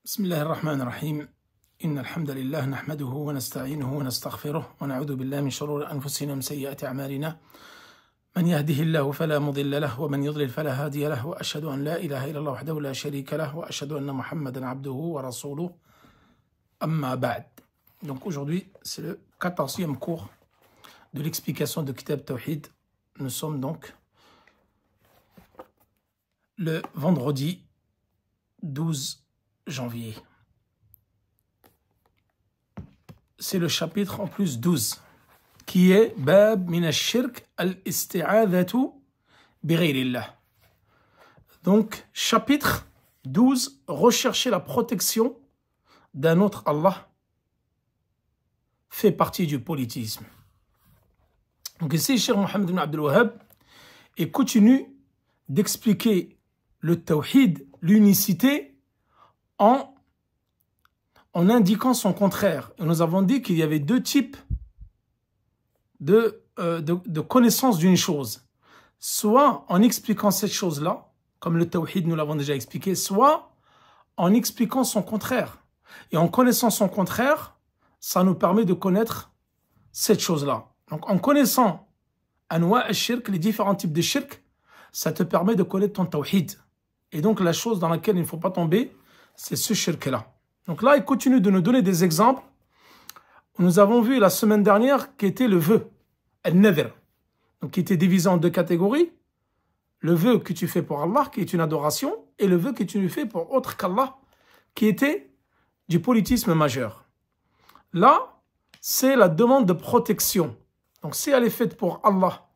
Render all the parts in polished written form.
بسم الله الرحمن الرحيم إن الحمد لله نحمده ونستعينه ونستغفره ونعوذ بالله من شرور أنفسنا ومن سيئات أعمالنا من يهده الله فلا مضل له ومن يضلل فلا هادي له وأشهد أن لا إله إلا الله وحده لا شريك له وأشهد أن محمدا عبده ورسوله أما بعد. Donc aujourd'hui c'est le 14e cours de l'explication de Kitab Tawhid. Nous sommes donc le vendredi 12 janvier. C'est le chapitre en plus 12 qui est Bab min ash-shirk al-isti'adhatu bi ghayrillah. Donc chapitre 12, rechercher la protection d'un autre Allah fait partie du polythéisme. Donc ici Cheikh Mohammed ibn Abdul Wahhab et continue d'expliquer le tawhid, l'unicité, en indiquant son contraire. Et nous avons dit qu'il y avait deux types de connaissance d'une chose. Soit en expliquant cette chose-là, comme le tawhid nous l'avons déjà expliqué, soit en expliquant son contraire. Et en connaissant son contraire, ça nous permet de connaître cette chose-là. Donc en connaissant anwa' al-shirk, les différents types de shirk, ça te permet de connaître ton tawhid. Et donc la chose dans laquelle il ne faut pas tomber, c'est ce shirk-là. Donc là, il continue de nous donner des exemples. Nous avons vu la semaine dernière qui était le vœu, al-nadhr, donc qui était divisé en deux catégories. Le vœu que tu fais pour Allah, qui est une adoration, et le vœu que tu fais pour autre qu'Allah, qui était du polythéisme majeur. Là, c'est la demande de protection. Donc si elle est faite pour Allah,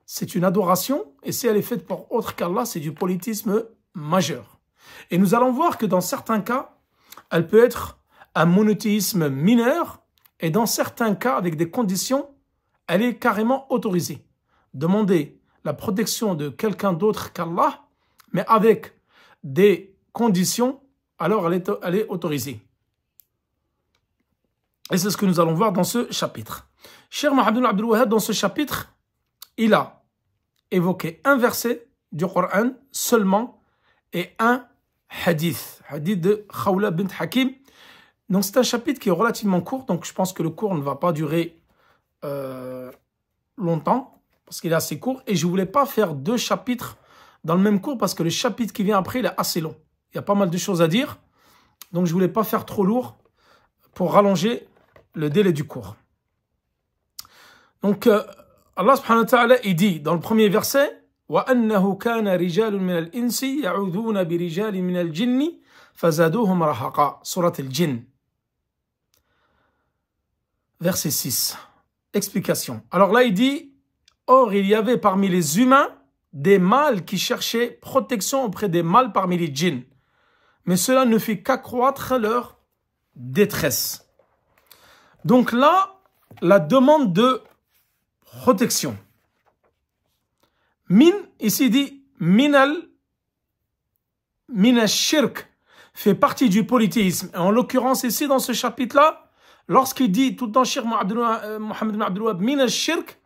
c'est une adoration, et si elle est faite pour autre qu'Allah, c'est du polythéisme majeur. Et nous allons voir que dans certains cas, elle peut être un monothéisme mineur, et dans certains cas, avec des conditions, elle est carrément autorisée. Demander la protection de quelqu'un d'autre qu'Allah, mais avec des conditions, alors elle est autorisée. Et c'est ce que nous allons voir dans ce chapitre. Cheikh Mohammed ibn Abdul Wahhab, dans ce chapitre, il a évoqué un verset du Coran seulement et un hadith de Khawla bint Hakim. Donc c'est un chapitre qui est relativement court, donc je pense que le cours ne va pas durer longtemps, parce qu'il est assez court, et je ne voulais pas faire deux chapitres dans le même cours, parce que le chapitre qui vient après, il est assez long. Il y a pas mal de choses à dire, donc je ne voulais pas faire trop lourd pour rallonger le délai du cours. Donc Allah subhanahu wa ta'ala, il dit dans le premier verset, وَأَنَّهُ كَانَ رِجَالٌ مِنَ الْإِنسِ يَعُوذُونَ بِرِجَالٍ مِنَ الْجِنِّ فَزَادُوهُمْ رَهَقًا. Surat al-Jinn. Verset 6. Explication. Alors là, il dit, or, il y avait parmi les humains des mâles qui cherchaient protection auprès des mâles parmi les djinns. Mais cela ne fit qu'accroître leur détresse. Donc là, la demande de protection. Min, ici dit, minal shirk, fait partie du polythéisme. Et en l'occurrence, ici, dans ce chapitre-là, lorsqu'il dit tout le temps, Cheikh Mohammed ibn Abdul Wahhab, minal shirk,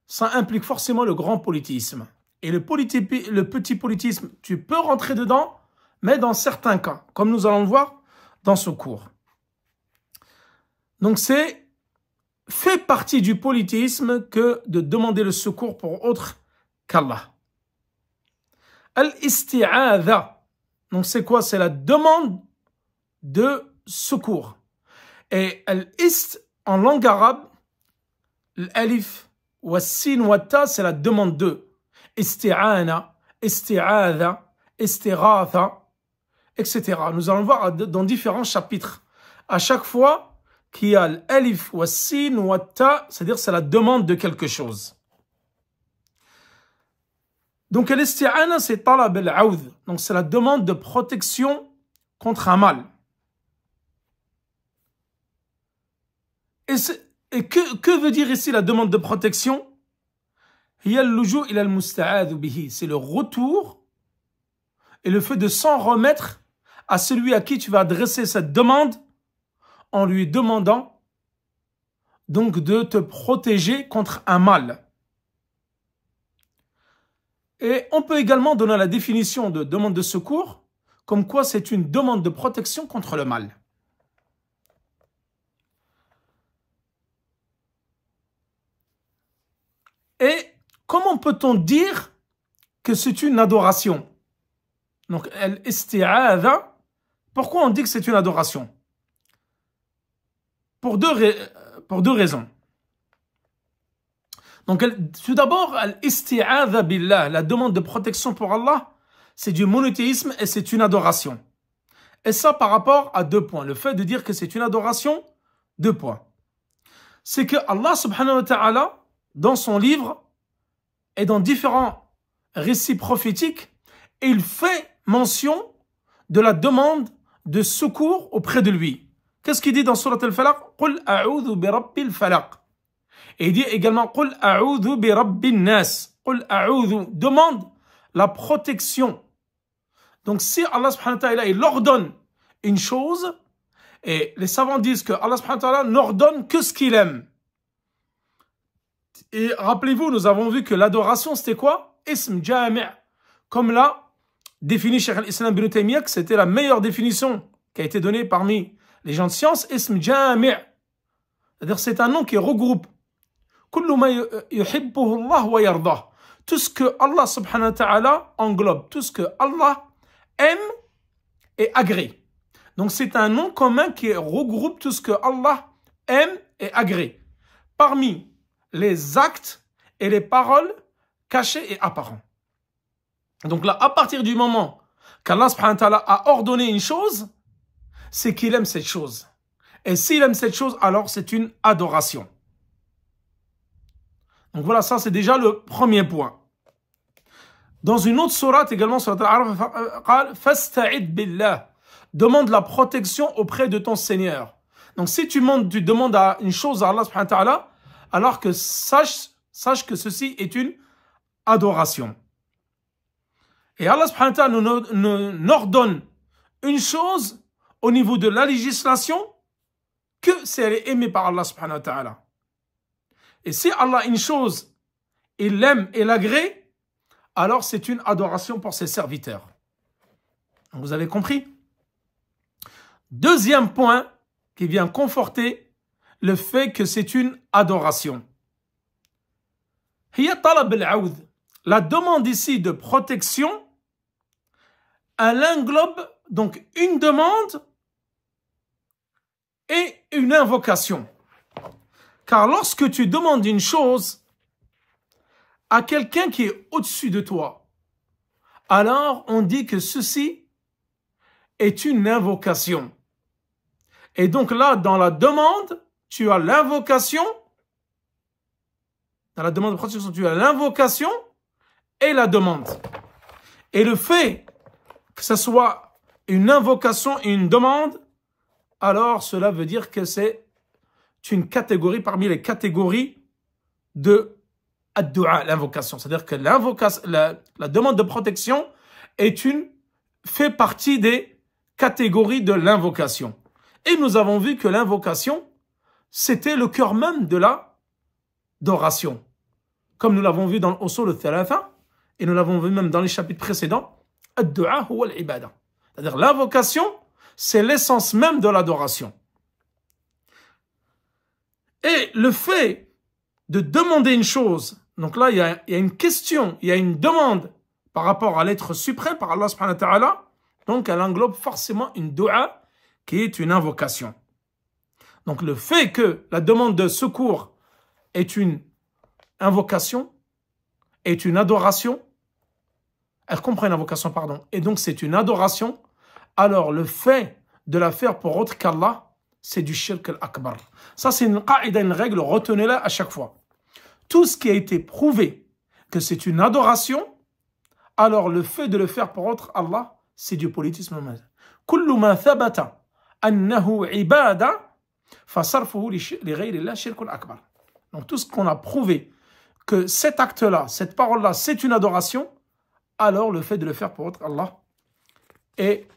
ça implique forcément le grand polythéisme. Et le petit polythéisme, tu peux rentrer dedans, mais dans certains cas, comme nous allons le voir dans ce cours. Donc c'est fait partie du polythéisme que de demander le secours pour autre qu'Allah. Al-isti'adha. Donc c'est quoi? C'est la demande de secours. Et al-ist, en langue arabe, l'alif, wa sin, wa ta, c'est la demande de. Isti'ana, isti'adha, istighatha, etc. Nous allons voir dans différents chapitres. À chaque fois qu'il y a l'alif, wa sin, wa ta, c'est-à-dire c'est la demande de quelque chose. Donc l'isti'ana, c'est talab al-aoud. Donc c'est la demande de protection contre un mal. Et que veut dire ici la demande de protection? C'est le retour et le fait de s'en remettre à celui à qui tu vas adresser cette demande en lui demandant donc de te protéger contre un mal. Et on peut également donner la définition de demande de secours comme quoi c'est une demande de protection contre le mal. Et comment peut-on dire que c'est une adoration? Donc, al-isti'adha, pourquoi on dit que c'est une adoration? Pour deux raisons. Donc, tout d'abord, al-isti'adha billah, la demande de protection pour Allah, c'est du monothéisme et c'est une adoration. Et ça par rapport à 2 points. Le fait de dire que c'est une adoration, 2 points. C'est que Allah subhanahu wa ta'ala, dans son livre et dans différents récits prophétiques, il fait mention de la demande de secours auprès de lui. Qu'est-ce qu'il dit dans Surat al-Falaq? Qul a'udhu bi rabbil falaq. Et il dit également Qul a'udhu bi rabbin nas. Qul a'udhu, demande la protection. Donc si Allah subhanahu wa ta'ala il ordonne une chose, et les savants disent que Allah subhanahu wa ta'ala n'ordonne que ce qu'il aime. Et rappelez-vous, nous avons vu que l'adoration c'était quoi? Ism jami'. Comme l'a défini Cheikh al-Islam ibn Taymiyyah, que c'était la meilleure définition qui a été donnée parmi les gens de science, Ism jami'. C'est-à-dire c'est un nom qui regroupe kullu ma yuhibbuhu Allah wa yardah. Tout ce que Allah subhanahu wa ta'ala englobe, tout ce que Allah aime et agrée. Donc c'est un nom commun qui regroupe tout ce que Allah aime et agrée. Parmi les actes et les paroles cachés et apparents. Donc là, à partir du moment qu'Allah subhanahu wa ta'ala a ordonné une chose, c'est qu'il aime cette chose. Et s'il aime cette chose, alors c'est une adoration. Donc voilà, ça c'est déjà le premier point. Dans une autre sourate également, surat Al-A'raf, fasta'id billah, demande la protection auprès de ton Seigneur. Donc si tu demandes une chose à Allah subhanahu wa ta'ala, alors que sache que ceci est une adoration. Et Allah subhanahu wa ta'ala n'ordonne une chose au niveau de la législation que si elle est aimée par Allah subhanahu wa ta'ala. Et si Allah une chose, il l'aime et l'agrée, alors c'est une adoration pour ses serviteurs. Vous avez compris? Deuxième point qui vient conforter le fait que c'est une adoration. La demande ici de protection, elle englobe donc une demande et une invocation. Car lorsque tu demandes une chose à quelqu'un qui est au-dessus de toi, alors on dit que ceci est une invocation. Et donc là, dans la demande, tu as l'invocation. Dans la demande de protection, tu as l'invocation et la demande. Et le fait que ce soit une invocation et une demande, alors cela veut dire que c'est une catégorie parmi les catégories de ad-du'a, l'invocation. C'est-à-dire que la demande de protection fait partie des catégories de l'invocation. Et nous avons vu que l'invocation, c'était le cœur même de l'adoration. Comme nous l'avons vu dans l'Usul al-Thalatha, et nous l'avons vu même dans les chapitres précédents, ad-du'a huwa al-ibada. C'est-à-dire l'invocation, c'est l'essence même de l'adoration. Et le fait de demander une chose, donc là il y a une question, il y a une demande par rapport à l'être suprême, par Allah subhanahu wa ta'ala, donc elle englobe forcément une dua qui est une invocation. Donc le fait que la demande de secours est une invocation, est une adoration, elle comprend une invocation, pardon, et donc c'est une adoration, alors le fait de la faire pour autre qu'Allah, c'est du shirk al-akbar. Ça c'est une qaïda, une règle, retenez-la à chaque fois. Tout ce qui a été prouvé que c'est une adoration, alors le fait de le faire pour autre Allah, c'est du politisme. Kullu ma thabata annahu ibada fasarfuhu li ghayri Allah shirkun akbar. Donc tout ce qu'on a prouvé que cet acte-là, cette parole-là, c'est une adoration, alors le fait de le faire pour autre Allah est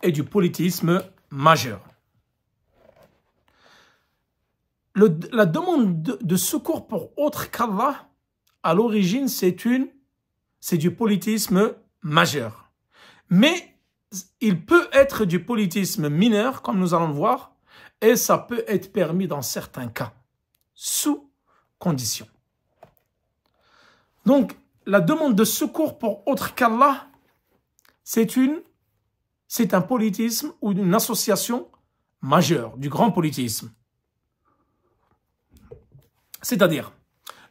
du politisme majeur. La demande de secours pour autre qu'Allah, à l'origine, c'est du politisme majeur. Mais il peut être du politisme mineur, comme nous allons le voir, et ça peut être permis dans certains cas, sous condition. Donc, la demande de secours pour autre qu'Allah, c'est un politisme ou une association majeure, du grand politisme. C'est-à-dire,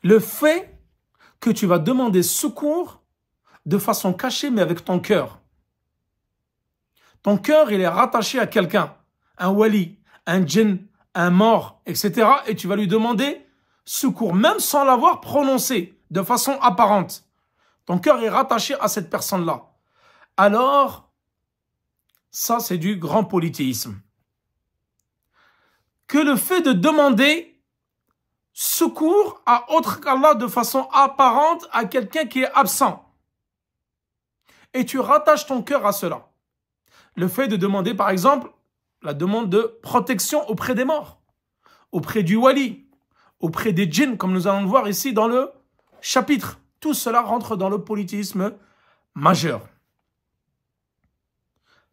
le fait que tu vas demander secours de façon cachée, mais avec ton cœur. Ton cœur, il est rattaché à quelqu'un, un wali, un djinn, un mort, etc. Et tu vas lui demander secours, même sans l'avoir prononcé, de façon apparente. Ton cœur est rattaché à cette personne-là. Alors, ça, c'est du grand polythéisme. Que le fait de demander secours à autre qu'Allah de façon apparente à quelqu'un qui est absent. Et tu rattaches ton cœur à cela. Le fait de demander, par exemple, la demande de protection auprès des morts, auprès du wali, auprès des djinns, comme nous allons le voir ici dans le chapitre. Tout cela rentre dans le polythéisme majeur.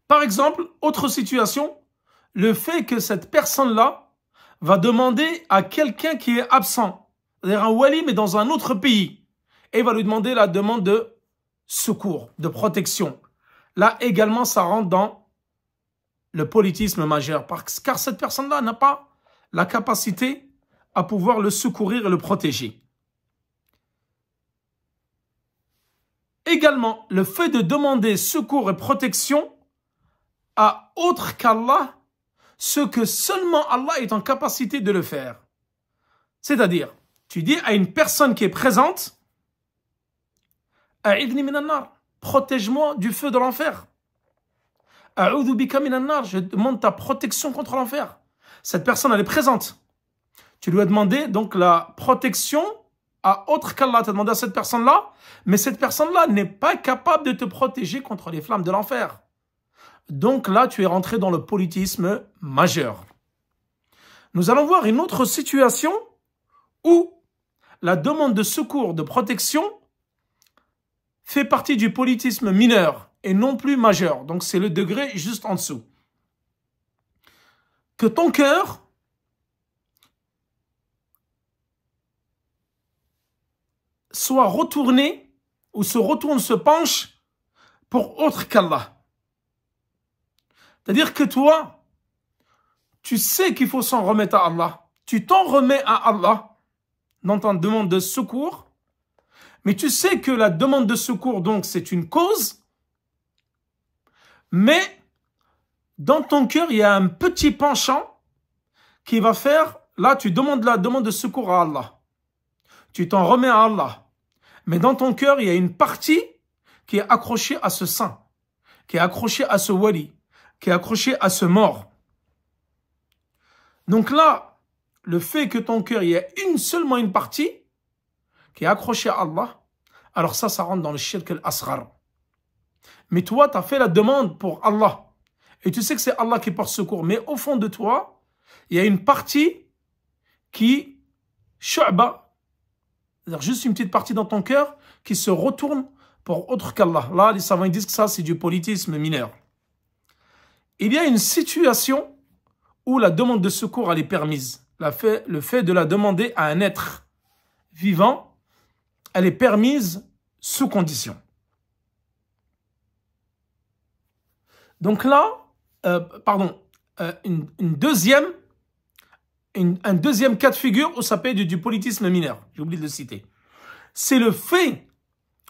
Par exemple, autre situation, le fait que cette personne-là va demander à quelqu'un qui est absent, c'est-à-dire un wali mais dans un autre pays, et va lui demander la demande de secours, de protection. Là également, ça rentre dans le polythéisme majeur, car cette personne-là n'a pas la capacité à pouvoir le secourir et le protéger. Également, le fait de demander secours et protection à autre qu'Allah, ce que seulement Allah est en capacité de le faire. C'est-à-dire, tu dis à une personne qui est présente, A'idni minan nar, protège-moi du feu de l'enfer. A'udhu bika minan nar, je demande ta protection contre l'enfer. Cette personne, elle est présente. Tu lui as demandé donc la protection à autre qu'Allah. Tu as demandé à cette personne-là, mais cette personne-là n'est pas capable de te protéger contre les flammes de l'enfer. Donc là, tu es rentré dans le polythéisme majeur. Nous allons voir une autre situation où la demande de secours, de protection, fait partie du polythéisme mineur et non plus majeur. Donc c'est le degré juste en dessous. Que ton cœur soit retourné ou se penche pour autre qu'Allah. C'est-à-dire que toi, tu sais qu'il faut s'en remettre à Allah. Tu t'en remets à Allah dans ta demande de secours. Mais tu sais que la demande de secours, donc, c'est une cause. Mais dans ton cœur, il y a un petit penchant qui va faire, là, tu demandes la demande de secours à Allah. Tu t'en remets à Allah. Mais dans ton cœur, il y a une partie qui est accrochée à ce saint, qui est accrochée à ce wali, qui est accroché à ce mort. Donc là, le fait que ton cœur, il y a seulement une partie qui est accrochée à Allah, alors ça rentre dans le shirk al-asghar. Mais toi, tu as fait la demande pour Allah. Et tu sais que c'est Allah qui porte secours. Mais au fond de toi, il y a une partie qui, shu'ba, c'est-à-dire juste une petite partie dans ton cœur, qui se retourne pour autre qu'Allah. Là, les savants disent que ça, c'est du polythéisme mineur. Il y a une situation où la demande de secours elle est permise. Le fait de la demander à un être vivant, elle est permise sous condition. Donc là, un deuxième cas de figure où ça peut être du polythéisme mineur. J'ai oublié de le citer. C'est le fait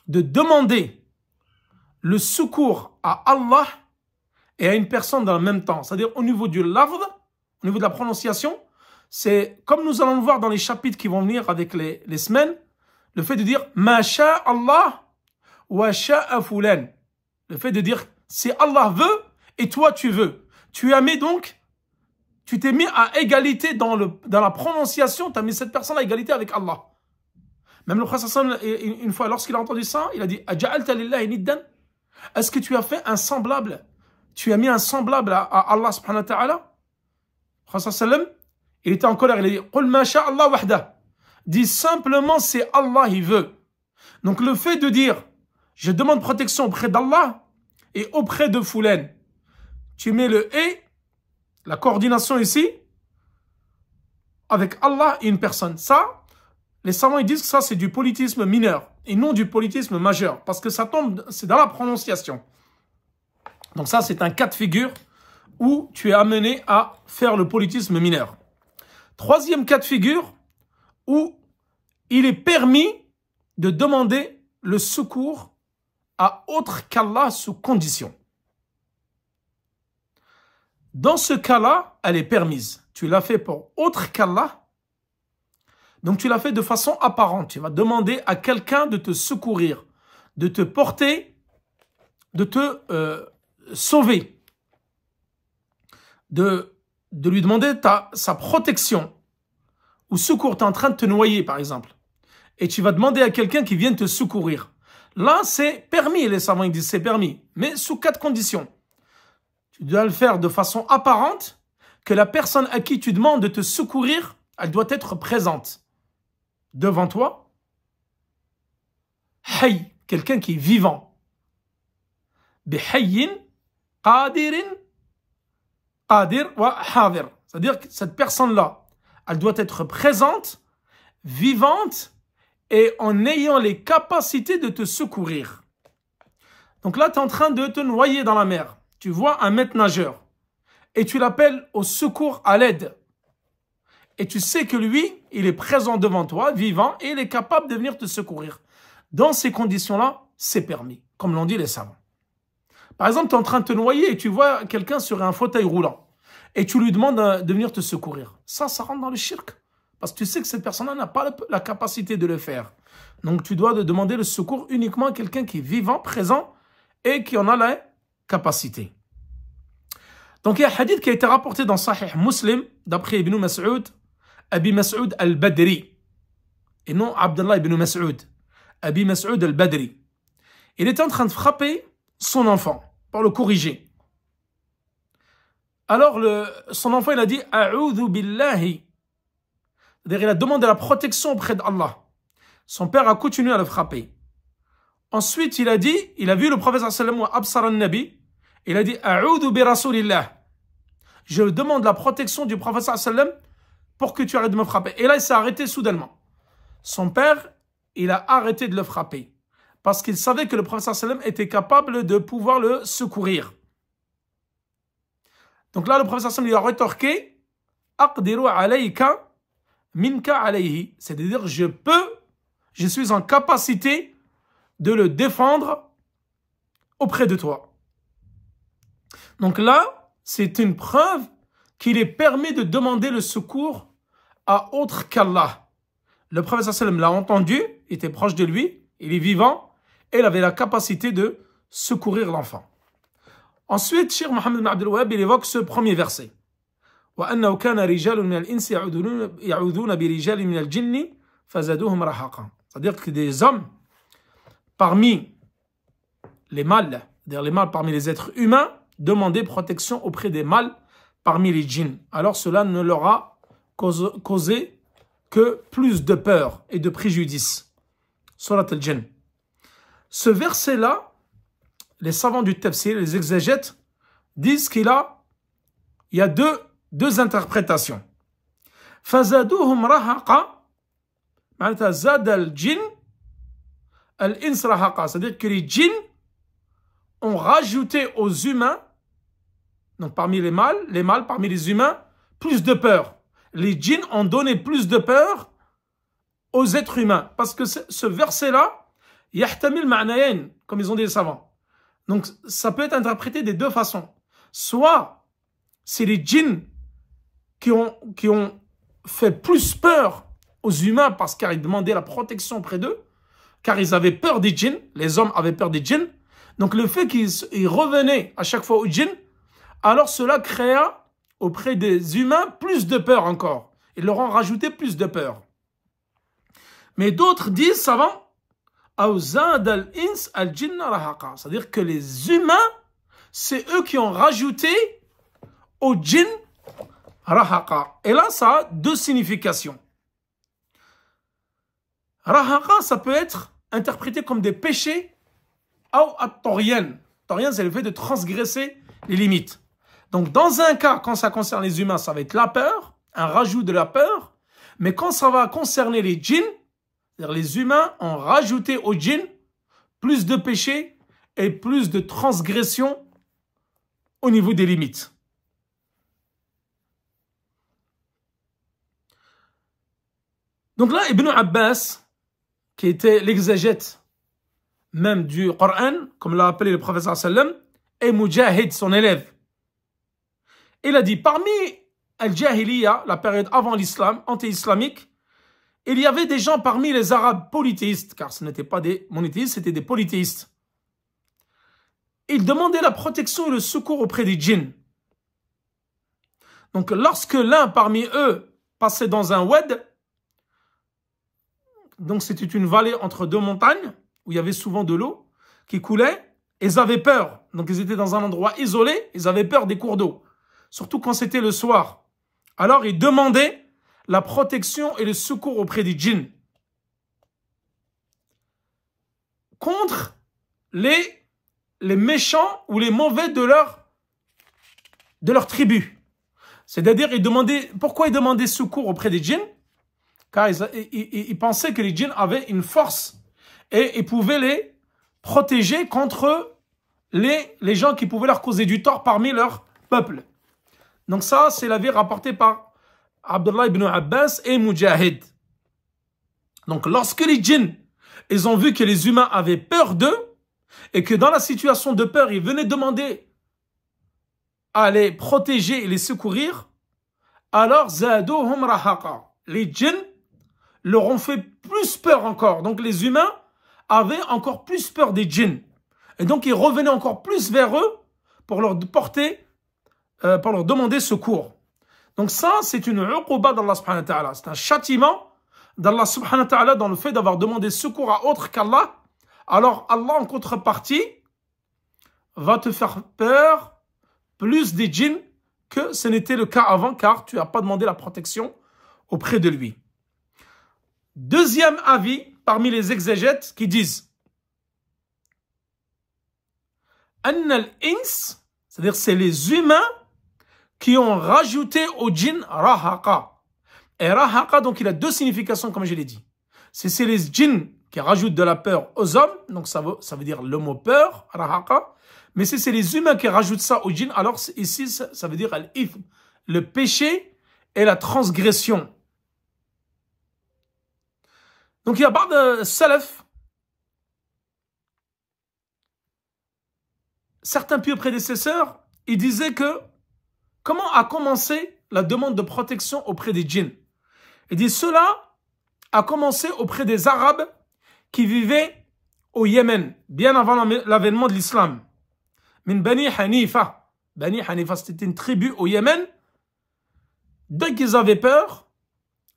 de demander le secours à Allah et à une personne dans le même temps. C'est-à-dire au niveau du lafz, au niveau de la prononciation, c'est comme nous allons le voir dans les chapitres qui vont venir avec les semaines, le fait de dire « Ma Allah wa sha'a fulan ». Le fait de dire « Si Allah veut et toi tu veux ». Tu as mis donc, tu t'es mis à égalité dans la prononciation, tu as mis cette personne à égalité avec Allah. Même le prophète une fois, lorsqu'il a entendu ça, il a dit « Aja'alta lillahi niddan » Est-ce que tu as fait un semblable? Tu as mis un semblable à Allah subhanahu wa ta'ala? Le prophète il était en colère, il a dit « Qul ma sha'Allah wahda » Dis simplement c'est Allah, il veut. Donc le fait de dire « Je demande protection auprès d'Allah » et auprès de Foulen. Tu mets le et, la coordination ici, avec Allah et une personne. Ça, les savants ils disent que ça c'est du polythéisme mineur et non du polythéisme majeur, parce que ça tombe, c'est dans la prononciation. Donc ça c'est un cas de figure où tu es amené à faire le polythéisme mineur. Troisième cas de figure où il est permis de demander le secours à autre qu'Allah sous condition. Dans ce cas-là, elle est permise. Tu l'as fait pour autre qu'Allah. Donc tu l'as fait de façon apparente. Tu vas demander à quelqu'un de te secourir, de te porter, de te sauver, de lui demander sa protection. Ou secours, tu es en train de te noyer par exemple. Et tu vas demander à quelqu'un qui vienne te secourir. Là, c'est permis, les savants ils disent c'est permis, mais sous 4 conditions. Tu dois le faire de façon apparente, que la personne à qui tu demandes de te secourir, elle doit être présente devant toi. Hayy, quelqu'un qui est vivant. Bihayyin, qadirin, qadir wa hadir. C'est-à-dire que cette personne-là, elle doit être présente, vivante, et en ayant les capacités de te secourir. Donc là, tu es en train de te noyer dans la mer. Tu vois un maître nageur et tu l'appelles au secours, à l'aide. Et tu sais que lui, il est présent devant toi, vivant, et il est capable de venir te secourir. Dans ces conditions-là, c'est permis, comme l'ont dit les savants. Par exemple, tu es en train de te noyer et tu vois quelqu'un sur un fauteuil roulant et tu lui demandes de venir te secourir. Ça rentre dans le shirk. Parce que tu sais que cette personne-là n'a pas la capacité de le faire. Donc tu dois demander le secours uniquement à quelqu'un qui est vivant, présent et qui en a la capacité. Donc il y a un hadith qui a été rapporté dans Sahih Muslim d'après Ibn Mas'ud, Abi Mas'ud al-Badri. Et non Abdullah ibn Mas'ud. Abi Mas'ud al-Badri. Il était en train de frapper son enfant pour le corriger. Alors son enfant il a dit « A'udhu billahi » C'est-à-dire, il a demandé la protection auprès d'Allah. Son père a continué à le frapper. Ensuite, il a vu le prophète sallallahu alayhi wa sallam, absar al-nabi. Il a dit, A'udhu bi rasulillah. Je demande la protection du prophète sallallahu alayhi wa sallam pour que tu arrêtes de me frapper. Et là, il s'est arrêté soudainement. Son père, il a arrêté de le frapper. Parce qu'il savait que le prophète sallallahu alayhi wa sallam était capable de pouvoir le secourir. Donc là, le prophète sallallahu alayhi wa sallam lui a rétorqué, Aqdiru alayka minka alayhi, c'est-à-dire je suis en capacité de le défendre auprès de toi. Donc là, c'est une preuve qu'il est permis de demander le secours à autre qu'Allah. Le prophète sallam l'a entendu, il était proche de lui, il est vivant, et il avait la capacité de secourir l'enfant. Ensuite, Cheikh Mohammed ibn Abdul Wahhab, il évoque ce premier verset. وأنه كان رجال من الإنس يعوذون برجال من الجن فزادوهم رهقا. C'est-à-dire que des hommes parmi les mâles, c'est-à-dire les mâles parmi les êtres humains, demandaient protection auprès des mâles parmi les djinns. Alors cela ne leur a causé que plus de peur et de préjudice. Surat al-Jinn. Ce verset-là, les savants du tafsir, les exégètes, disent qu'il y a deux interprétations. فَزَادُوهُمْ رَهَقًا معناتها زاد الجن الإنس رهقا, c'est-à-dire que les djinns ont rajouté aux humains, donc parmi les mâles parmi les humains, plus de peur. Les djinns ont donné plus de peur aux êtres humains. Parce que ce verset-là, يحتمل معنيين, comme ils ont dit les savants. Donc ça peut être interprété de deux façons. Soit c'est les djinns qui ont fait plus peur aux humains parce qu'ils demandaient la protection auprès d'eux, car ils avaient peur des djinns, les hommes avaient peur des djinns. Donc le fait qu'ils revenaient à chaque fois aux djinns, alors cela créa auprès des humains plus de peur encore. Ils leur ont rajouté plus de peur. Mais d'autres disent, savants, c'est-à-dire que les humains, c'est eux qui ont rajouté au djinn rahaqa. Et là, ça a deux significations. Rahaqa, ça peut être interprété comme des péchés ou at-turiyan, historiens, c'est le fait de transgresser les limites. Donc, dans un cas, quand ça concerne les humains, ça va être la peur, un rajout de la peur. Mais quand ça va concerner les djinns, c'est-à-dire les humains ont rajouté aux djinns plus de péchés et plus de transgressions au niveau des limites. Donc là, Ibn Abbas, qui était l'exégète même du Coran, comme l'a appelé le prophète sallam, et Mujahid, son élève, il a dit, parmi Al-Jahiliya, la période avant l'islam, anti-islamique, il y avait des gens parmi les Arabes polythéistes, car ce n'étaient pas des monothéistes, c'était des polythéistes. Ils demandaient la protection et le secours auprès des djinns. Donc lorsque l'un parmi eux passait dans un wad, donc c'était une vallée entre deux montagnes, où il y avait souvent de l'eau qui coulait, ils avaient peur. Donc ils étaient dans un endroit isolé, ils avaient peur des cours d'eau. Surtout quand c'était le soir. Alors ils demandaient la protection et le secours auprès des djinns. Contre les méchants ou les mauvais de leur tribu. C'est-à-dire, pourquoi ils demandaient secours auprès des djinns? Car ils pensaient que les djinns avaient une force et ils pouvaient les protéger contre les gens qui pouvaient leur causer du tort parmi leur peuple. Donc ça, c'est l'avis rapporté par Abdullah ibn Abbas et Mujahid. Donc lorsque les djinns, ils ont vu que les humains avaient peur d'eux et que dans la situation de peur, ils venaient demander à les protéger et les secourir, alors zaduhum rahaqa. Les djinns leur ont fait plus peur encore. Donc les humains avaient encore plus peur des djinns. Et donc ils revenaient encore plus vers eux pour leur demander secours. Donc ça, c'est une uquba d'Allah subhanahu wa ta'ala. C'est un châtiment d'Allah subhanahu wa ta'ala dans le fait d'avoir demandé secours à autre qu'Allah. Alors Allah, en contrepartie, va te faire peur plus des djinns que ce n'était le cas avant, car tu n'as pas demandé la protection auprès de lui. Deuxième avis, parmi les exégètes, qui disent Anna al-ins, c'est-à-dire c'est les humains qui ont rajouté au djinn rahaqa. Et rahaqa, donc il a deux significations, comme je l'ai dit. C'est les djinns qui rajoutent de la peur aux hommes, donc ça veut dire le mot peur, rahaqa. Mais si c'est les humains qui rajoutent ça aux djinns, alors ici ça veut dire al-ithm, le péché et la transgression. Donc il y a pas de salaf, certains pieux prédécesseurs, ils disaient que comment a commencé la demande de protection auprès des djinns? Ils disent cela a commencé auprès des Arabes qui vivaient au Yémen, bien avant l'avènement de l'islam. Min Bani Hanifa. Bani Hanifa, c'était une tribu au Yémen. Dès qu'ils avaient peur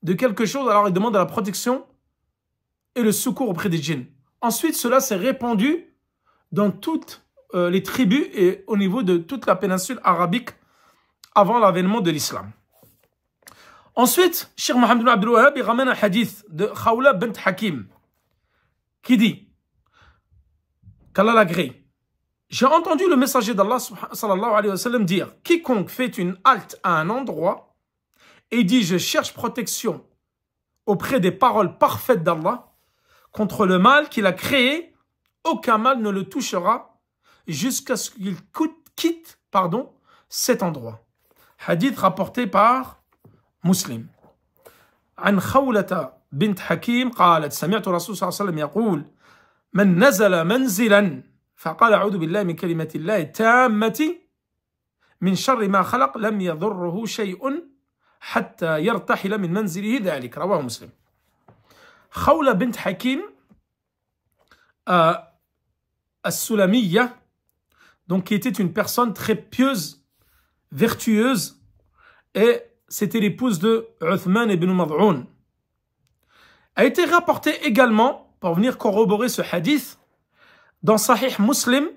de quelque chose, alors ils demandent la protection et le secours auprès des djinns. Ensuite, cela s'est répandu dans toutes les tribus et au niveau de toute la péninsule arabique avant l'avènement de l'islam. Ensuite, Cheikh Mohammed ibn Abdul Wahhab, il ramène un hadith de Khawla bint Hakim qui dit qu'Allah l'agrée. J'ai entendu le messager d'Allah sallallahu alayhi wa sallam dire quiconque fait une halte à un endroit et dit je cherche protection auprès des paroles parfaites d'Allah contre le mal qu'il a créé, aucun mal ne le touchera jusqu'à ce qu'il quitte cet endroit. Hadith rapporté par مسلم عن خولة بنت حكيم قالت سمعت رسول صلى الله عليه وسلم يقول من نزل منزلا فقال أعوذ بالله من كلمة الله التامة من شر ما خلق لم يضره شيء حتى يرتحل من منزله ذلك رواه مسلم. خولة بنت حكيم السلمية, donc qui était une personne très pieuse, vertueuse, et c'était l'épouse de Uthman ibn Mad'un. A été rapporté également, pour venir corroborer ce hadith, dans Sahih Muslim,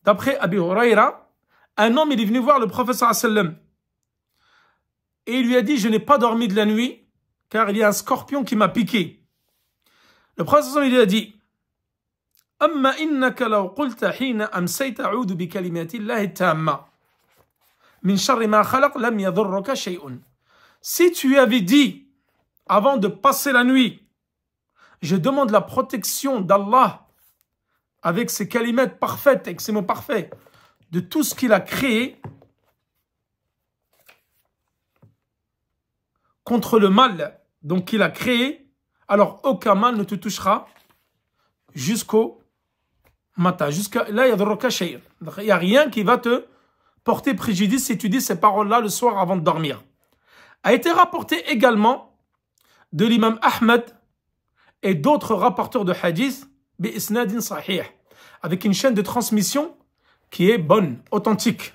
d'après Abi Huraira, un homme il est venu voir le prophète sallallahu alayhi wa sallam et il lui a dit je n'ai pas dormi de la nuit car il y a un scorpion qui m'a piqué. Le prophète sallallahu alayhi wa sallam lui a dit أما إنك لو قلت حين أمسيت أعوذ بكلمات الله التامة من شر ما خلق لم يضرك شيء. Si tu avais dit avant de passer la nuit, je demande la protection d'Allah avec ses kalimat parfaites, avec ses mots parfaits, de tout ce qu'il a créé contre le mal, donc qu'il a créé, alors aucun mal ne te touchera jusqu'au matin. Jusqu'à là, il n'y a rien qui va te porter préjudice si tu dis ces paroles-là le soir avant de dormir. A été rapporté également de l'imam Ahmed et d'autres rapporteurs de hadith bi-isnadin sahih, avec une chaîne de transmission qui est bonne, authentique.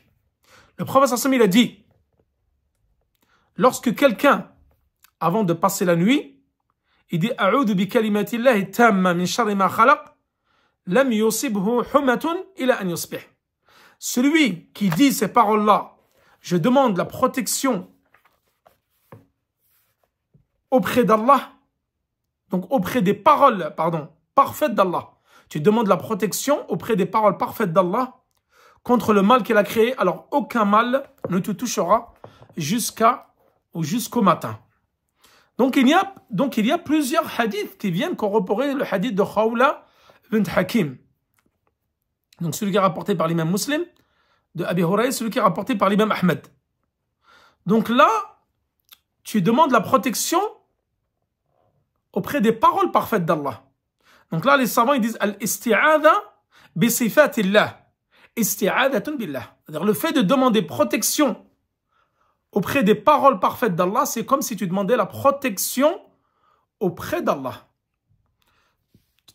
Le prophète sallallahu alayhi wa sallam, il a dit, lorsque quelqu'un, avant de passer la nuit, il dit A'udhu bi kalimatillahi tamma min sharri ma khalaq, lam yusibhu humatun ila an yusbih. Celui qui dit ces paroles-là, je demande la protection auprès d'Allah, donc auprès des paroles, parfaites d'Allah. Tu demandes la protection auprès des paroles parfaites d'Allah contre le mal qu'il a créé, alors aucun mal ne te touchera jusqu'au matin. Donc il y a plusieurs hadiths qui viennent corroborer le hadith de Khawla bint Hakim. Donc celui qui est rapporté par l'imam Muslim, de Abi Huraïra, celui qui est rapporté par l'imam Ahmed. Donc là, tu demandes la protection auprès des paroles parfaites d'Allah. Donc là, les savants ils disent al-isti'adha bi sifatillah, isti'adhatun billah. C'est-à-dire le fait de demander protection auprès des paroles parfaites d'Allah, c'est comme si tu demandais la protection auprès d'Allah.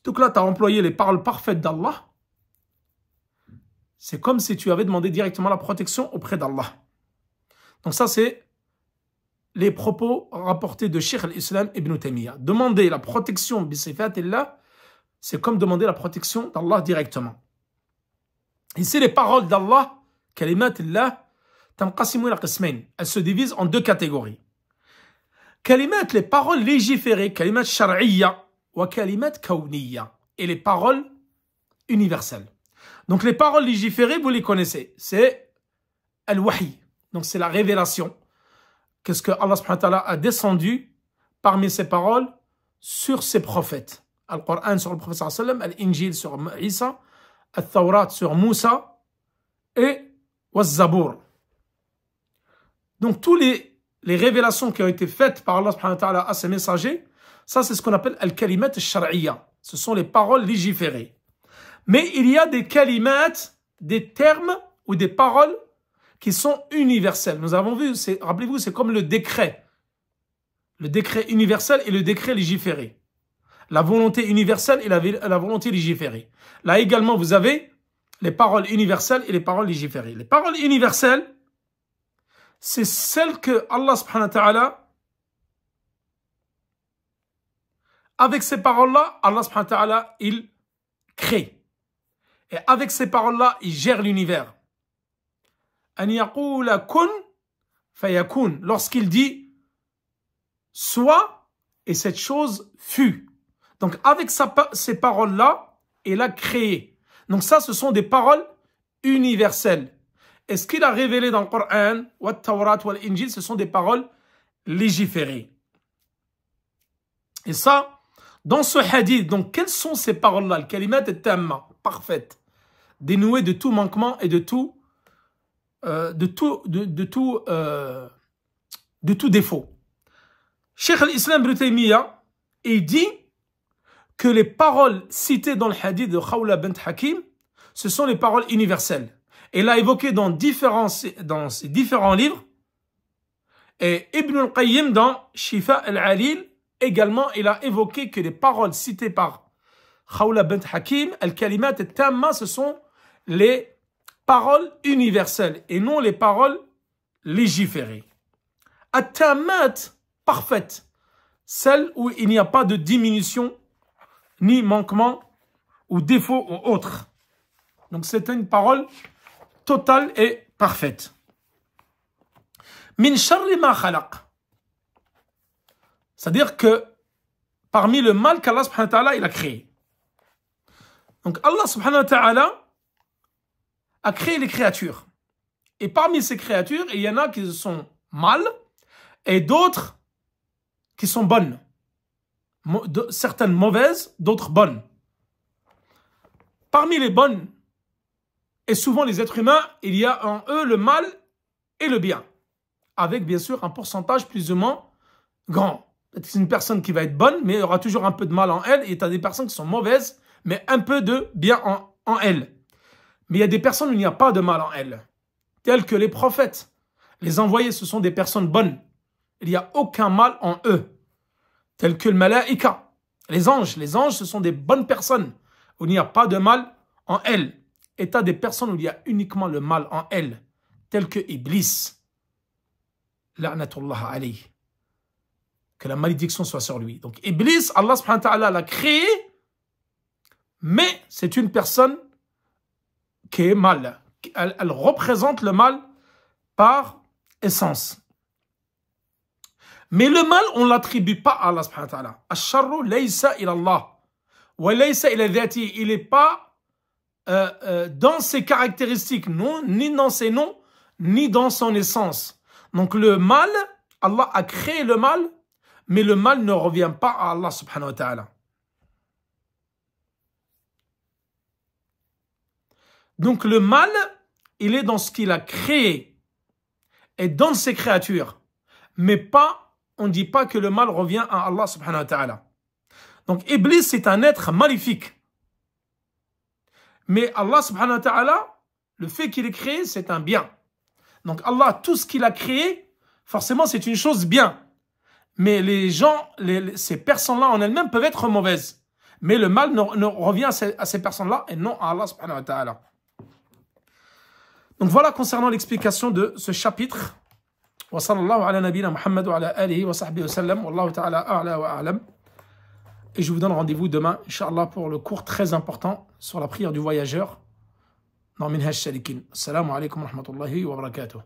Donc là, tu as employé les paroles parfaites d'Allah. C'est comme si tu avais demandé directement la protection auprès d'Allah. Donc ça, c'est les propos rapportés de Cheikh al-Islam Ibn Taymiyyah. Demander la protection bi sifatillah, c'est comme demander la protection d'Allah directement. Ici, les paroles d'Allah, kalimatillah, elles se divisent en deux catégories. Kalimat, les paroles légiférées, kalimat shar'iyya, wa kalimat kawniyya, et les paroles universelles. Donc les paroles légiférées, vous les connaissez, c'est al-wahi, donc c'est la révélation. Qu'est-ce que Allah subhanahu wa ta'ala a descendu parmi ces paroles sur ses prophètes. Al-Qur'an sur le prophète sallallahu alayhi wa sallam, Al-Injil sur Isa, Al-Tawrat sur Moussa et Waz-Zabour. Donc, toutes les révélations qui ont été faites par Allah subhanahu wa ta'ala à ses messagers, ça c'est ce qu'on appelle al-kalimat al-shar'iyya. Ce sont les paroles légiférées. Mais il y a des kalimats, des termes ou des paroles qui sont universelles. Nous avons vu, rappelez-vous, c'est comme le décret. Le décret universel et le décret légiféré. La volonté universelle et la volonté légiférée. Là également, vous avez les paroles universelles et les paroles légiférées. Les paroles universelles, c'est celles que Allah subhanahu wa ta'ala, avec ces paroles-là, Allah subhanahu wa ta'ala, il crée. Et avec ces paroles-là, il gère l'univers. An yaqula kun fayakun. Lorsqu'il dit soit, et cette chose fut. Donc avec ces paroles-là, il a créé. Donc ça, ce sont des paroles universelles. Et ce qu'il a révélé dans le Coran, wa Tawrat, wa l'Injil, ce sont des paroles légiférées. Et ça, dans ce hadith, donc quelles sont ces paroles-là? Le kalimat est tamma, parfaite, dénouée de tout manquement et de tout défaut. Cheikh al-Islam Ibn Taymiyyah, il dit que les paroles citées dans le hadith de Khawla bint Hakim, ce sont les paroles universelles. Et l'a évoqué dans ses différents livres. Et Ibn al-Qayyim dans Shifa al-Alil, également, il a évoqué que les paroles citées par Khawla bint Hakim, al-kalimat al-tamma, ce sont les paroles universelles et non les paroles légiférées. At-tammat, parfaite, celle où il n'y a pas de diminution, ni manquement, ou défaut, ou autre. Donc c'est une parole totale et parfaite. Min sharri ma khalaq. C'est-à-dire que parmi le mal qu'Allah subhanahu wa ta'ala il a créé. Donc Allah subhanahu wa ta'ala a créé les créatures. Et parmi ces créatures, il y en a qui sont mâles et d'autres qui sont bonnes. Certaines mauvaises, d'autres bonnes. Parmi les bonnes, et souvent les êtres humains, il y a en eux le mal et le bien. Avec bien sûr un pourcentage plus ou moins grand. C'est une personne qui va être bonne, mais il y aura toujours un peu de mal en elle. Et tu as des personnes qui sont mauvaises, mais un peu de bien en elle. Mais il y a des personnes où il n'y a pas de mal en elles. Tels que les prophètes. Les envoyés, ce sont des personnes bonnes. Il n'y a aucun mal en eux. Tels que le malaïka. Les anges, ce sont des bonnes personnes où il n'y a pas de mal en elles. Et tu as des personnes où il y a uniquement le mal en elles. Tels que Iblis. La'natullah alayhi. Que la malédiction soit sur lui. Donc Iblis, Allah subhanahu wa ta'ala l'a créé, mais c'est une personne qui est mal. Elle représente le mal par essence. Mais le mal, on ne l'attribue pas à Allah subhanahu wa ta'ala. Ash-sharru laysa ila Allah. Wa laysa ila dhati. Il n'est pas dans ses caractéristiques, non, ni dans ses noms, ni dans son essence. Donc le mal, Allah a créé le mal, mais le mal ne revient pas à Allah subhanahu wa ta'ala. Donc le mal, il est dans ce qu'il a créé et dans ses créatures. Mais pas, on ne dit pas que le mal revient à Allah subhanahu wa ta'ala. Donc Iblis, c'est un être maléfique. Mais Allah subhanahu wa ta'ala, le fait qu'il ait créé, c'est un bien. Donc Allah, tout ce qu'il a créé, forcément c'est une chose bien. Mais les gens, ces personnes-là en elles-mêmes peuvent être mauvaises. Mais le mal ne revient à ces personnes-là et non à Allah subhanahu wa ta'ala. Donc voilà concernant l'explication de ce chapitre. Wa sallallahu ala nabina Muhammad wa ala alihi wa sahbihi wa sallam. Wallahu ta'ala a'la wa a'lam. Et je vous donne rendez-vous demain, Inch'Allah, pour le cours très important sur la prière du voyageur dans Minhaj Salikin. Assalamu alaikum wa rahmatullahi wa barakatuh.